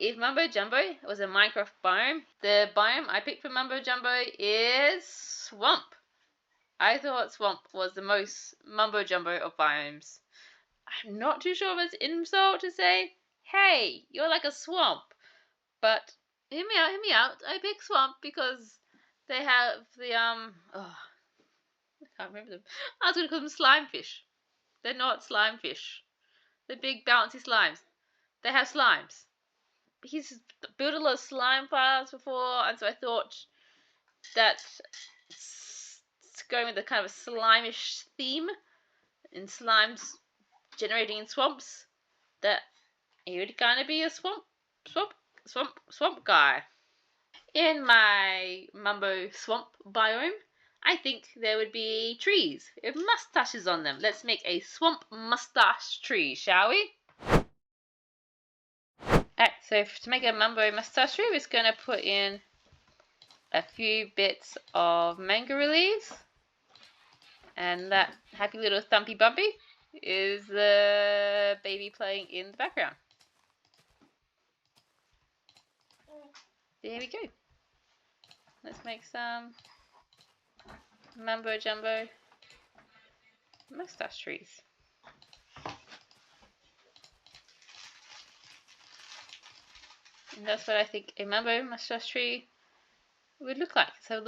if Mumbo Jumbo was a Minecraft biome, the biome I picked for Mumbo Jumbo is swamp. I thought swamp was the most Mumbo Jumbo of biomes. I'm not too sure if it's insult to say, hey, you're like a swamp. But hear me out. I picked swamp because they have the I can't remember them. I was gonna call them slime fish. They're not slime fish. The big bouncy slimes. They have slimes. He's built a lot of slime farms before, and so I thought that going with the kind of a slimish theme in slimes generating in swamps, that he would kind of be a swamp guy. In my Mumbo swamp biome, I think there would be trees with mustaches on them. Let's make a swamp mustache tree, shall we? Alright, so to make a Mumbo mustache tree, we're just going to put in a few bits of mango leaves. And that happy little thumpy bumpy is the baby playing in the background. There we go. Let's make some Mumbo Jumbo mustache trees. And that's what I think a Mumbo mustache tree would look like. So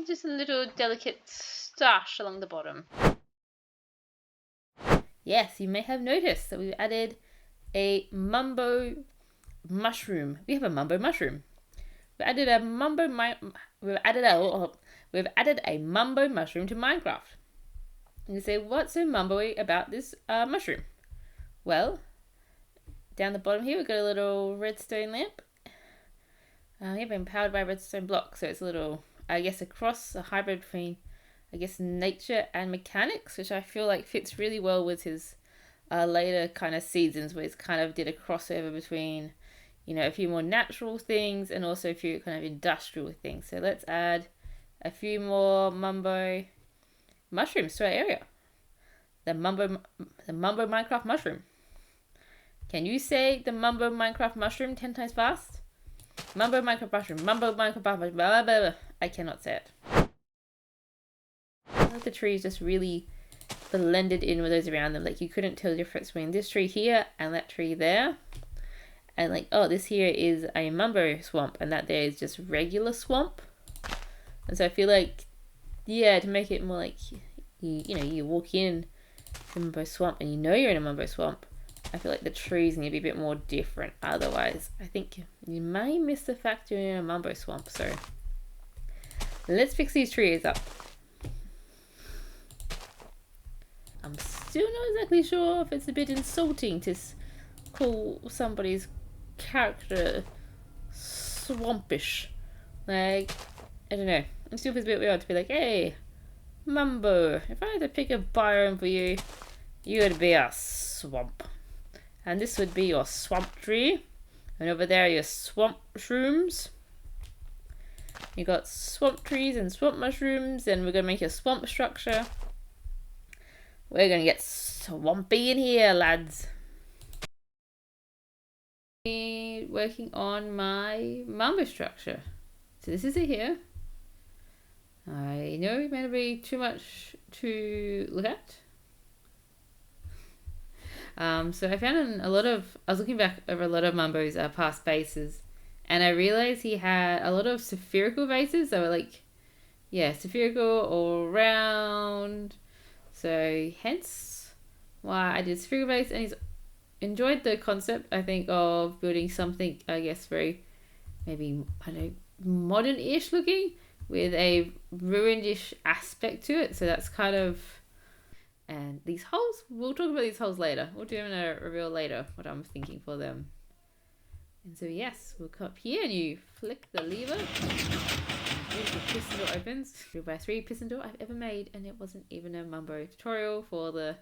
just a little delicate stash along the bottom. Yes, you may have noticed that we've added a Mumbo mushroom. We have a Mumbo mushroom. We've added a Mumbo mushroom to Minecraft. And you say, what's so mumbo-y about this mushroom? Well, down the bottom here we've got a little redstone lamp. We've been powered by a redstone block, so it's a little, I guess, a hybrid between, I guess, nature and mechanics, which I feel like fits really well with his later kind of seasons, where he's kind of did a crossover between, a few more natural things and also a few kind of industrial things. So let's add a few more Mumbo mushrooms to our area. The Mumbo Minecraft mushroom. Can you say the Mumbo Minecraft mushroom 10 times fast? Mumbo Minecraft mushroom. Mumbo Minecraft mushroom. Blah, blah, blah. I cannot say it. I like the trees just really blended in with those around them. Like you couldn't tell the difference between this tree here and that tree there. And like, oh, this here is a Mumbo swamp and that there is just regular swamp. And so I feel like, yeah, to make it more like, you walk in to Mumbo swamp and you're in a Mumbo swamp, I feel like the trees need to be a bit more different. Otherwise, I think you may miss the fact you're in a Mumbo swamp. So let's fix these trees up. I'm still not exactly sure if it's a bit insulting to call somebody's character swampish. Like, I don't know. It still feels a bit weird to be like, hey, Mumbo, if I had to pick a biome for you, you would be a swamp. And this would be your swamp tree. And over there are your swamp shrooms. You got swamp trees and swamp mushrooms, and we're going to make a swamp structure. We're going to get swampy in here, lads. Working on my Mumbo structure. So this is it here. I know it may not be too much to look at. So I found I was looking back over a lot of Mumbo's past bases, and I realized he had a lot of spherical bases. So like, yeah, spherical or round. So hence why I did spherical base, and he's enjoyed the concept, I think, of building something, I guess, very maybe, I don't know, modern-ish looking with a ruined-ish aspect to it. So that's kind of, and these holes, we'll talk about these holes later. We'll do a reveal later what I'm thinking for them. And so yes, we'll come up here and you flick the lever. The piston door opens. 3x3 piston door I've ever made, and it wasn't even a Mumbo tutorial for the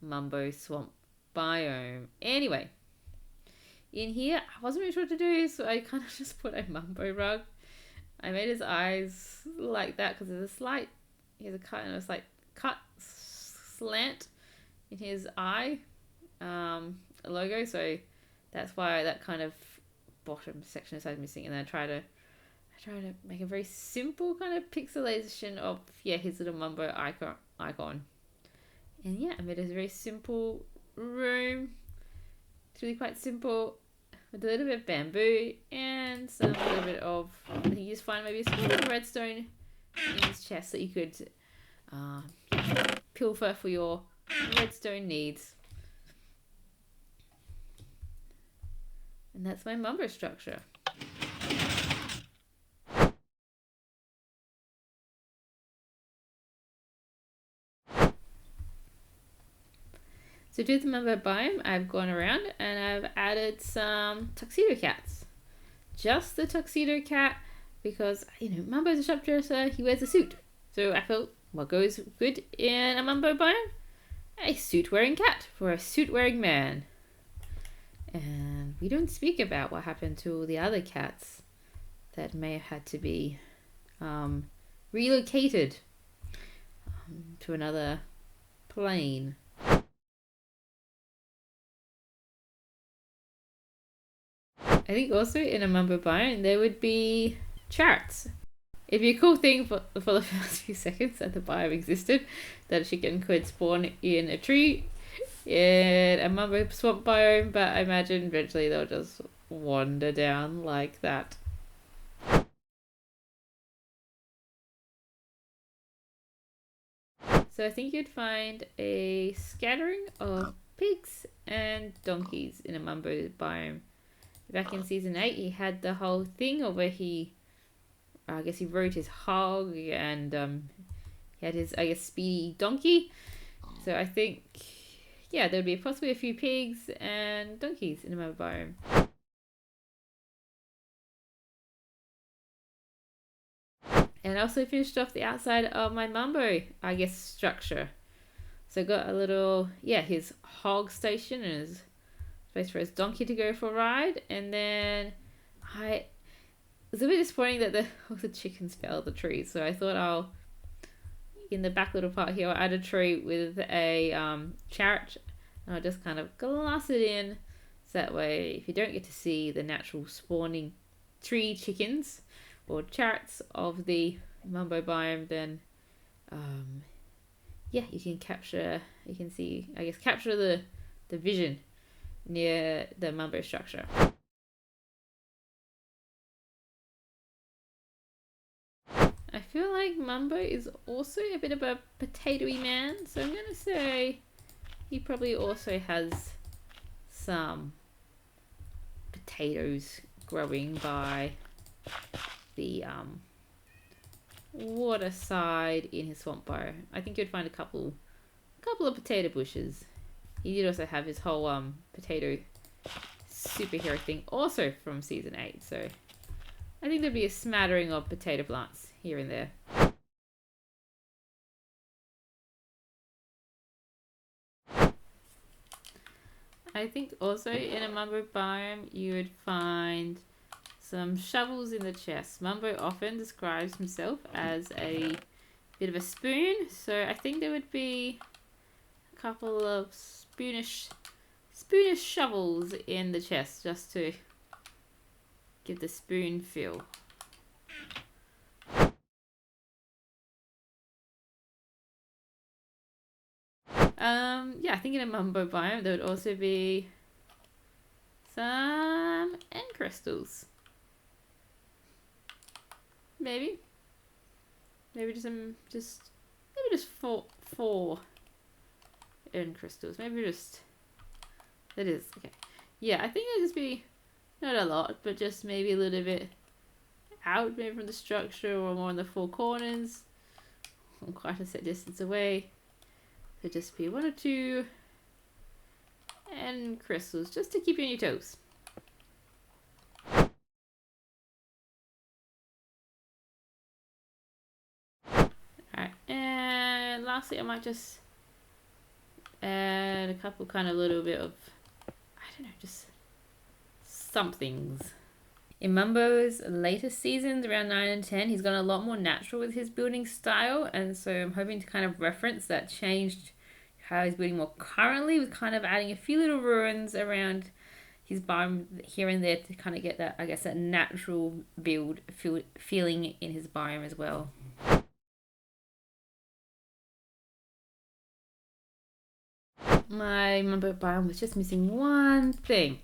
Mumbo swamp biome. Anyway, in here I wasn't really sure what to do, so I kind of just put a Mumbo rug. I made his eyes like that because there's he has a kind of like cut slant in his eye logo, so That's why that kind of bottom section is missing, and then I try to make a very simple kind of pixelation of his little Mumbo icon. And yeah, I made a very simple room. It's really quite simple with a little bit of bamboo and some little bit of, I think you just find maybe a small little redstone in his chest that you could pilfer for your redstone needs. And that's my Mumbo structure. So to do the Mumbo biome, I've gone around and I've added some tuxedo cats. Just the tuxedo cat because, Mumbo's a shop dresser, he wears a suit. So I felt, what goes good in a Mumbo biome? A suit-wearing cat for a suit-wearing man. And we don't speak about what happened to all the other cats that may have had to be relocated to another plane. I think also in a Mumbo biome there would be charts. It'd be a cool thing for the first few seconds that the biome existed, that a chicken could spawn in a tree in a Mumbo swamp biome, but I imagine eventually they'll just wander down like that. So I think you'd find a scattering of pigs and donkeys in a Mumbo biome. Back in season 8, he had the whole thing of where he rode his hog and he had his, speedy donkey. So I think, there would be possibly a few pigs and donkeys in the Mumbo biome. And I also finished off the outside of my Mumbo, structure. So I got a little, his hog station and his space for his donkey to go for a ride. And then it was a bit disappointing that the chickens fell the tree. So I thought in the back little part here, I'll add a tree with a chariot. And I'll just kind of glass it in. So that way, if you don't get to see the natural spawning tree chickens or chariots of the Mumbo biome, then you can capture the vision near the Mumbo structure. I feel like Mumbo is also a bit of a potatoey man, so I'm gonna say he probably also has some potatoes growing by the water side in his swamp biome. I think you'd find a couple of potato bushes. He did also have his whole potato superhero thing also from season 8, so I think there'd be a smattering of potato plants here and there. I think also in a Mumbo biome you would find some shovels in the chest. Mumbo often describes himself as a bit of a spoon, so I think there would be a couple of spoonish shovels in the chest just to give the spoon feel. I think in a Mumbo biome there would also be some end crystals. Maybe just four end crystals. Maybe just that is okay. Yeah, I think it'd just be not a lot, but just maybe a little bit out, maybe from the structure or more in the four corners, from quite a set distance away. So just be 1 or 2 end crystals just to keep you on your toes. Alright, and lastly I might just add a couple kind of little bit of, just somethings. In Mumbo's later seasons, around 9 and 10, he's gone a lot more natural with his building style, and so I'm hoping to kind of reference that changed how he's building more currently, with kind of adding a few little ruins around his biome here and there to kind of get that, I guess, that natural feeling in his biome as well. My Mumbo biome was just missing one thing.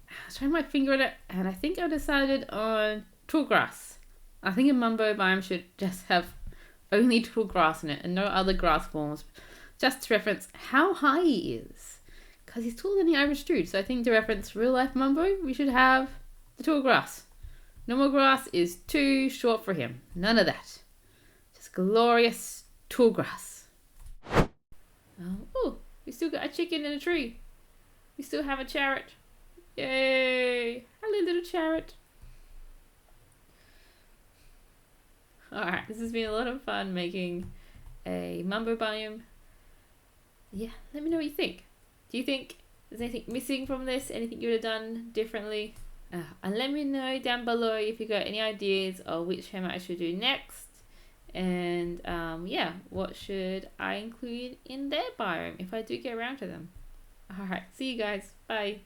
I was trying my finger on it, and I think I decided on tall grass. I think a Mumbo biome should just have only tall grass in it and no other grass forms, just to reference how high he is. Because he's taller than the average dude, so I think to reference real life Mumbo, we should have the tall grass. Normal grass is too short for him. None of that. Just glorious tall grass. Oh, we still got a chicken in a tree. We still have a carrot. Yay! Hello, little carrot. Alright, this has been a lot of fun making a Mumbo biome. Yeah, let me know what you think. Do you think there's anything missing from this? Anything you would have done differently? And let me know down below if you got any ideas of which hammer I should do next. And yeah, what should I include in their biome if I do get around to them? Alright, see you guys. Bye.